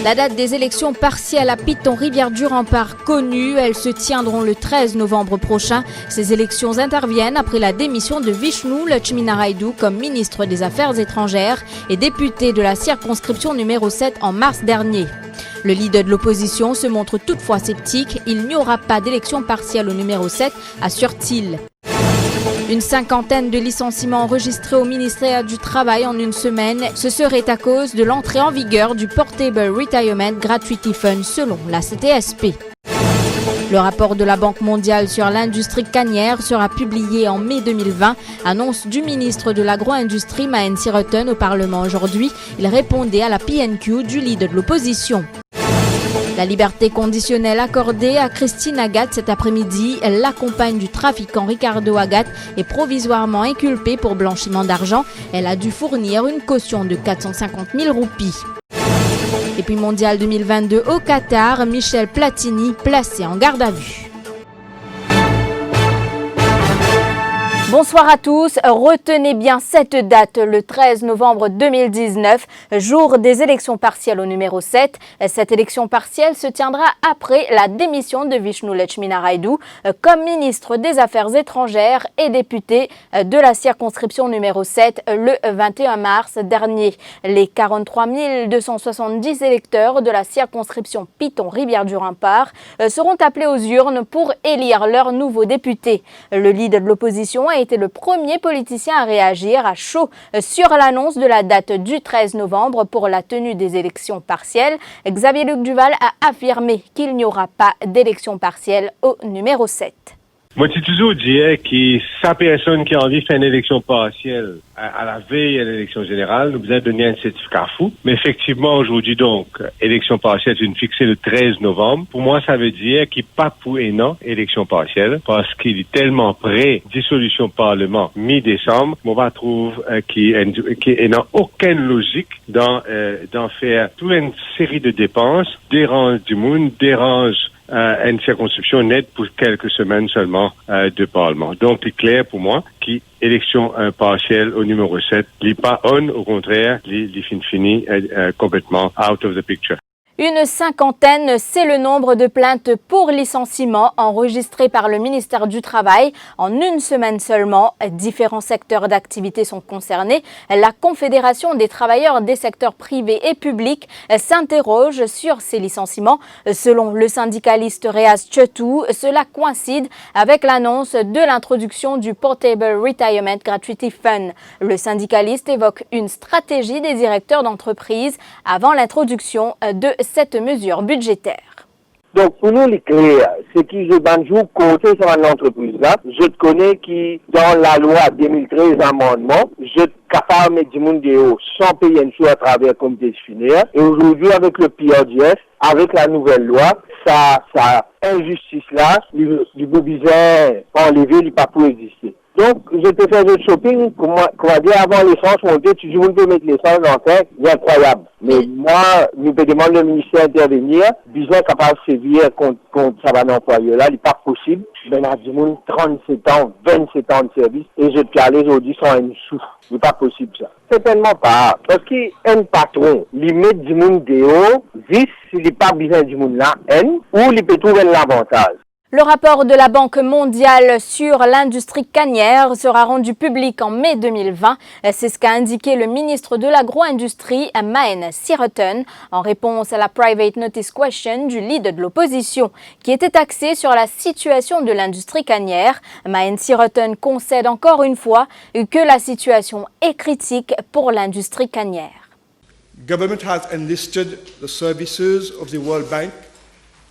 La date des élections partielles à Piton-Rivière-du-Rempart connue, elles se tiendront le 13 novembre prochain. Ces élections interviennent après la démission de Vishnu Lakshminarayalu comme ministre des Affaires étrangères et député de la circonscription numéro 7 en mars dernier. Le leader de l'opposition se montre toutefois sceptique. Il n'y aura pas d'élection partielle au numéro 7, assure-t-il. Une cinquantaine de licenciements enregistrés au ministère du Travail en une semaine. Ce serait à cause de l'entrée en vigueur du Portable Retirement Gratuity Fund selon la CTSP. Le rapport de la Banque mondiale sur l'industrie cannière sera publié en mai 2020. Annonce du ministre de l'Agro-industrie Mahen Sirotun au Parlement aujourd'hui. Il répondait à la PNQ du leader de l'opposition. La liberté conditionnelle accordée à Christine Agathe cet après-midi, la compagne du trafiquant Ricardo Agathe, est provisoirement inculpée pour blanchiment d'argent. Elle a dû fournir une caution de 450 000 roupies. Et puis mondial 2022 au Qatar, Michel Platini placé en garde à vue. Bonsoir à tous. Retenez bien cette date, le 13 novembre 2019, jour des élections partielles au numéro 7. Cette élection partielle se tiendra après la démission de Vishnu Lakshminarayalu comme ministre des Affaires étrangères et député de la circonscription numéro 7 le 21 mars dernier. Les 43 270 électeurs de la circonscription Piton-Rivière-du-Rempart seront appelés aux urnes pour élire leur nouveau député. Le leader de l'opposition a été le premier politicien à réagir à chaud sur l'annonce de la date du 13 novembre pour la tenue des élections partielles. Xavier-Luc Duval a affirmé qu'il n'y aura pas d'élection partielle au numéro 7. Moi, j'ai toujours dit que sa personne qui a envie de faire une élection partielle à la veille de l'élection générale, nous besoin de donner un certificat fou. Mais effectivement, aujourd'hui, donc, élection partielle, c'est une fixée le 13 novembre. Pour moi, ça veut dire qu'il n'y a pas pour un an élection partielle parce qu'il est tellement près dissolution parlement mi-décembre. On va trouver qu'il n'y a aucune logique d'en faire toute une série de dépenses, dérange du monde, dérange une circonscription nette pour quelques semaines seulement de Parlement. Donc, c'est clair pour moi qu'élection partielle au numéro 7, n'est pas on, au contraire, les fini complètement out of the picture. Une cinquantaine, c'est le nombre de plaintes pour licenciement enregistrées par le ministère du Travail en une semaine seulement. Différents secteurs d'activité sont concernés. La Confédération des travailleurs des secteurs privés et publics s'interroge sur ces licenciements. Selon le syndicaliste Réaz Chetou, cela coïncide avec l'annonce de l'introduction du Portable Retirement Gratuity Fund. Le syndicaliste évoque une stratégie des directeurs d'entreprise avant l'introduction de cette mesure budgétaire. Donc, pour nous, les clairs, c'est qu'ils je banjou côté sur l'entreprise là. Je te connais qui, dans la loi 2013 amendement, je te capable de mettre du monde de haut sans payer une chose à travers le comité disciplinaire. Et aujourd'hui, avec le PRDF, avec la nouvelle loi, ça injustice là, du beau bizarre enlevé, il n'est pas pour exister. Donc, je te fais le shopping, comment dire, avant l'essence montée, tu peux mettre l'essence dans le tank, c'est incroyable. Mais moi, nous peux demander au ministère d'intervenir, besoin capable de sévir contre ça va l'employeur là, il n'est pas possible. Ben, à du monde 37 ans, 27 ans de service, et je te calais aujourd'hui sans une souffle. C'est pas possible ça. Certainement pas. Parce qu'un patron, il met du monde dehors, vice, s'il n'est pas besoin du monde là, ou il peut trouver l'avantage. Le rapport de la Banque mondiale sur l'industrie cannière sera rendu public en mai 2020. C'est ce qu'a indiqué le ministre de l'Agro-industrie, Mahen Sirotun, en réponse à la Private Notice Question du leader de l'opposition, qui était axée sur la situation de l'industrie cannière. Mahen Sirotun concède encore une fois que la situation est critique pour l'industrie cannière. Government has enlisted the services of the World Bank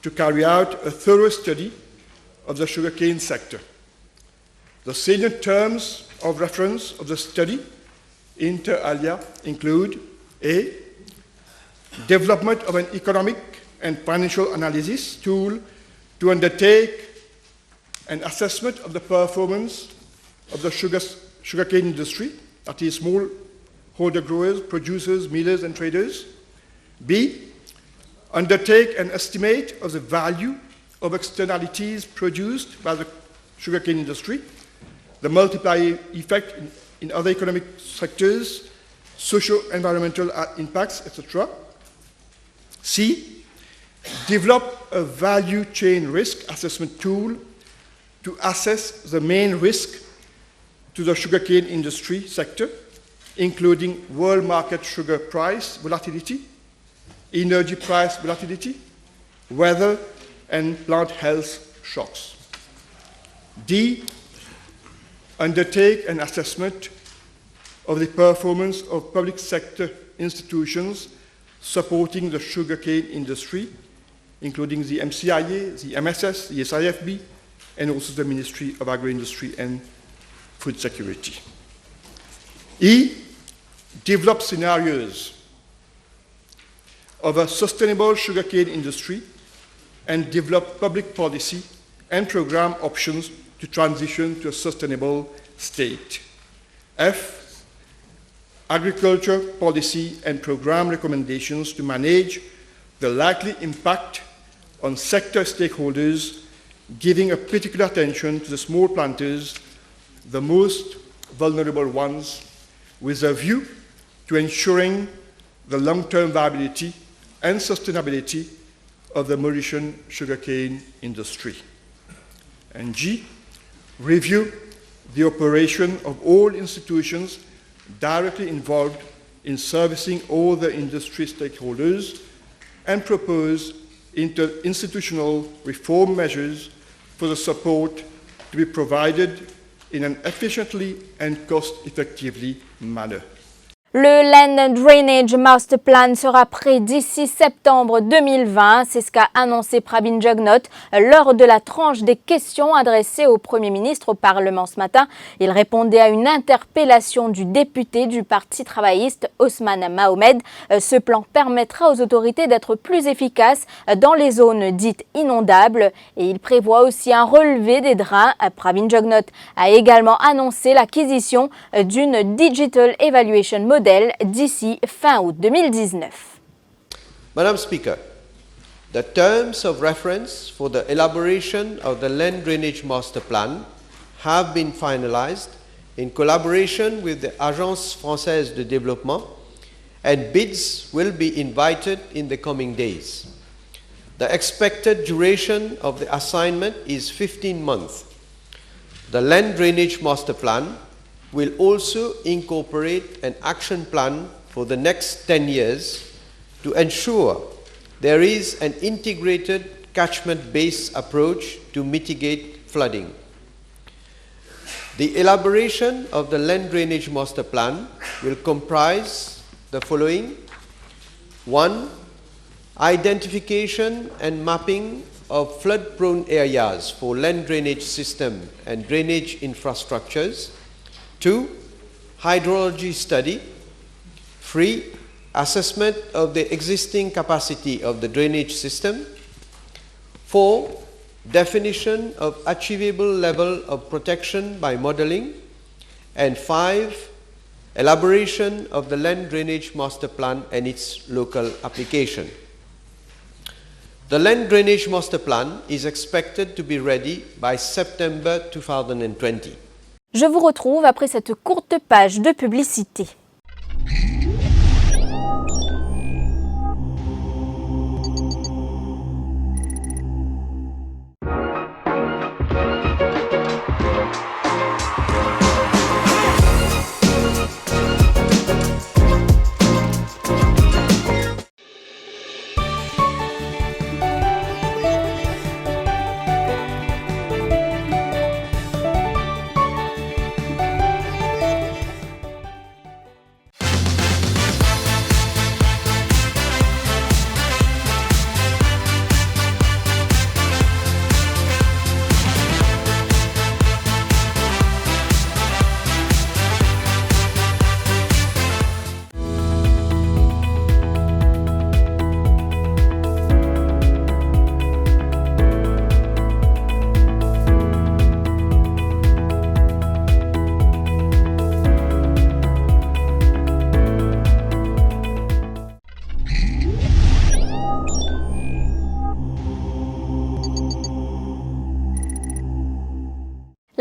to carry out a thorough study of the sugarcane sector. The salient terms of reference of the study, inter alia, include a development of an economic and financial analysis tool to undertake an assessment of the performance of the sugarcane industry, that is smallholder growers, producers, millers, and traders. B, undertake an estimate of the value of externalities produced by the sugarcane industry, the multiplier effect in other economic sectors, socio-environmental impacts, etc. C, develop a value chain risk assessment tool to assess the main risk to the sugarcane industry sector, including world market sugar price volatility, energy price volatility, weather and plant health shocks. D, undertake an assessment of the performance of public sector institutions supporting the sugarcane industry, including the MCIA, the MSS, the SIFB, and also the Ministry of Agro-Industry and Food Security. E, develop scenarios of a sustainable sugarcane industry and develop public policy and program options to transition to a sustainable state. F, agriculture policy and program recommendations to manage the likely impact on sector stakeholders, giving a particular attention to the small planters, the most vulnerable ones, with a view to ensuring the long-term viability and sustainability of the Mauritian sugarcane industry. And G, review the operation of all institutions directly involved in servicing all the industry stakeholders and propose institutional reform measures for the support to be provided in an efficiently and cost-effectively manner. Le Land Drainage Master Plan sera prêt d'ici septembre 2020, c'est ce qu'a annoncé Pravin Jugnauth lors de la tranche des questions adressées au Premier ministre au Parlement ce matin. Il répondait à une interpellation du député du Parti travailliste Osman Mahomed. Ce plan permettra aux autorités d'être plus efficaces dans les zones dites inondables et il prévoit aussi un relevé des drains. Pravin Jugnauth a également annoncé l'acquisition d'une Digital Evaluation Model d'ici fin août 2019. Madam Speaker, the terms of reference for the elaboration of the Land Drainage Master Plan have been finalized in collaboration with the Agence Française de Développement, and bids will be invited in the coming days. The expected duration of the assignment is 15 months. The Land Drainage Master Plan will also incorporate an action plan for the next 10 years to ensure there is an integrated catchment-based approach to mitigate flooding. The elaboration of the Land Drainage Master Plan will comprise the following. 1. Identification and mapping of flood-prone areas for land drainage system and drainage infrastructures. 2. Hydrology study. 3. Assessment of the existing capacity of the drainage system. 4. Definition of achievable level of protection by modeling. And 5. Elaboration of the Land Drainage Master Plan and its local application. The Land Drainage Master Plan is expected to be ready by September 2020. Je vous retrouve après cette courte page de publicité.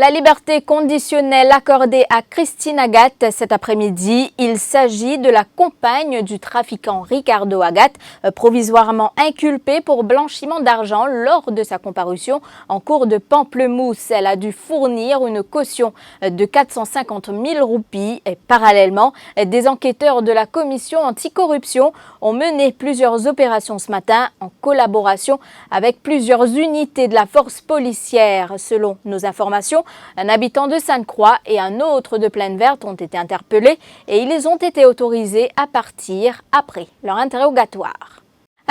La liberté conditionnelle accordée à Christine Agathe cet après-midi, il s'agit de la compagne du trafiquant Ricardo Agathe, provisoirement inculpée pour blanchiment d'argent lors de sa comparution en cour de Pamplemousse. Elle a dû fournir une caution de 450 000 roupies et parallèlement, des enquêteurs de la commission anticorruption ont mené plusieurs opérations ce matin en collaboration avec plusieurs unités de la force policière. Selon nos informations, un habitant de Sainte-Croix et un autre de Plaine Verte ont été interpellés et ils ont été autorisés à partir après leur interrogatoire.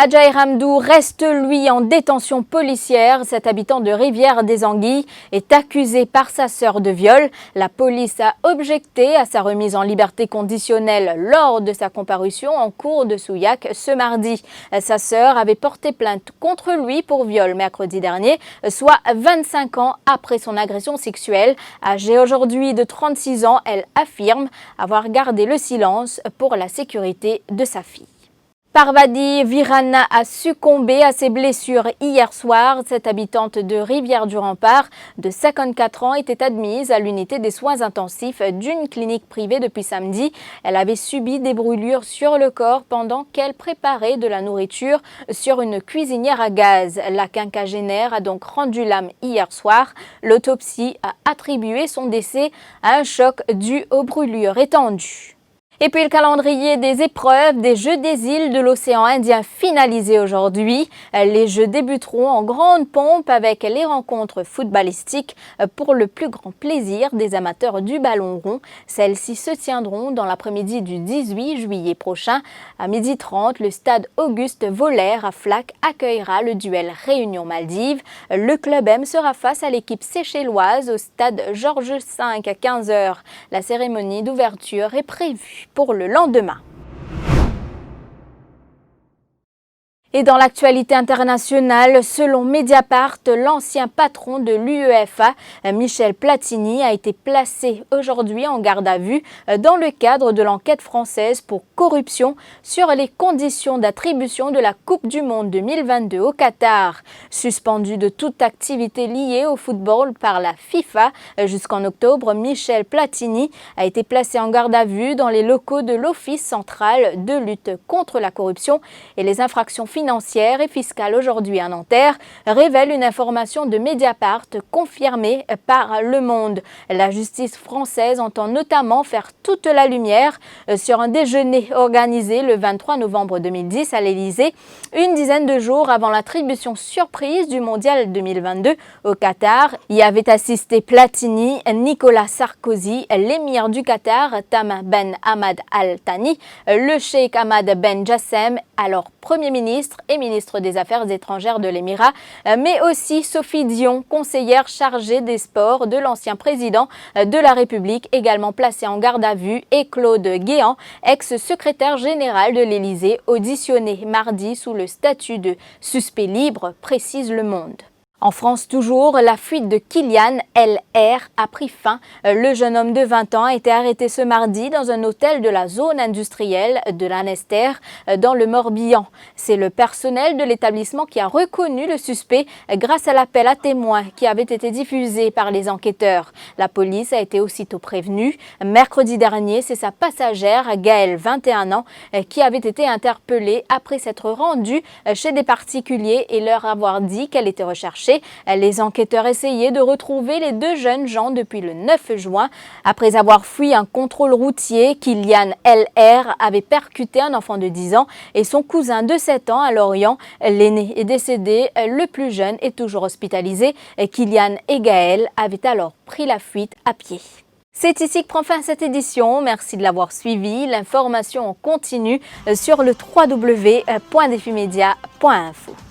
Adjaï Hamdou reste, lui, en détention policière. Cet habitant de Rivière-des-Anguilles est accusé par sa sœur de viol. La police a objecté à sa remise en liberté conditionnelle lors de sa comparution en cour de Souillac ce mardi. Sa sœur avait porté plainte contre lui pour viol mercredi dernier, soit 25 ans après son agression sexuelle. Âgée aujourd'hui de 36 ans, elle affirme avoir gardé le silence pour la sécurité de sa fille. Parvati Virana a succombé à ses blessures hier soir. Cette habitante de Rivière-du-Rempart de 54 ans était admise à l'unité des soins intensifs d'une clinique privée depuis samedi. Elle avait subi des brûlures sur le corps pendant qu'elle préparait de la nourriture sur une cuisinière à gaz. La quinquagénaire a donc rendu l'âme hier soir. L'autopsie a attribué son décès à un choc dû aux brûlures étendues. Et puis le calendrier des épreuves des Jeux des îles de l'océan Indien finalisé aujourd'hui. Les Jeux débuteront en grande pompe avec les rencontres footballistiques pour le plus grand plaisir des amateurs du ballon rond. Celles-ci se tiendront dans l'après-midi du 18 juillet prochain. À 12h30, le stade Auguste Vollert à Flac accueillera le duel Réunion-Maldives. Le club M sera face à l'équipe séchelloise au stade Georges V à 15h. La cérémonie d'ouverture est prévue pour le lendemain. Et dans l'actualité internationale, selon Mediapart, l'ancien patron de l'UEFA, Michel Platini, a été placé aujourd'hui en garde à vue dans le cadre de l'enquête française pour corruption sur les conditions d'attribution de la Coupe du Monde 2022 au Qatar. Suspendu de toute activité liée au football par la FIFA jusqu'en octobre, Michel Platini a été placé en garde à vue dans les locaux de l'Office central de lutte contre la corruption et les infractions financière et fiscale aujourd'hui à Nanterre, révèle une information de Mediapart confirmée par Le Monde. La justice française entend notamment faire toute la lumière sur un déjeuner organisé le 23 novembre 2010 à l'Élysée, une dizaine de jours avant l'attribution surprise du Mondial 2022 au Qatar. Y avaient assisté Platini, Nicolas Sarkozy, l'émir du Qatar, Tamim Ben Hamad Al Thani, le cheikh Hamad Ben Jassem, alors Premier ministre et ministre des Affaires étrangères de l'Émirat, mais aussi Sophie Dion, conseillère chargée des sports de l'ancien président de la République, également placé en garde à vue, et Claude Guéant, ex-secrétaire général de l'Élysée, auditionné mardi sous le statut de suspect libre, précise Le Monde. En France toujours, la fuite de Kylian LR a pris fin. Le jeune homme de 20 ans a été arrêté ce mardi dans un hôtel de la zone industrielle de Lanester dans le Morbihan. C'est le personnel de l'établissement qui a reconnu le suspect grâce à l'appel à témoins qui avait été diffusé par les enquêteurs. La police a été aussitôt prévenue. Mercredi dernier, c'est sa passagère, Gaëlle, 21 ans, qui avait été interpellée après s'être rendue chez des particuliers et leur avoir dit qu'elle était recherchée. Les enquêteurs essayaient de retrouver les deux jeunes gens depuis le 9 juin. Après avoir fui un contrôle routier, Kylian LR avait percuté un enfant de 10 ans et son cousin de 7 ans à Lorient. L'aîné est décédé, le plus jeune est toujours hospitalisé. Kylian et Gaël avaient alors pris la fuite à pied. C'est ici que prend fin cette édition. Merci de l'avoir suivi. L'information continue sur le www.defimedia.info.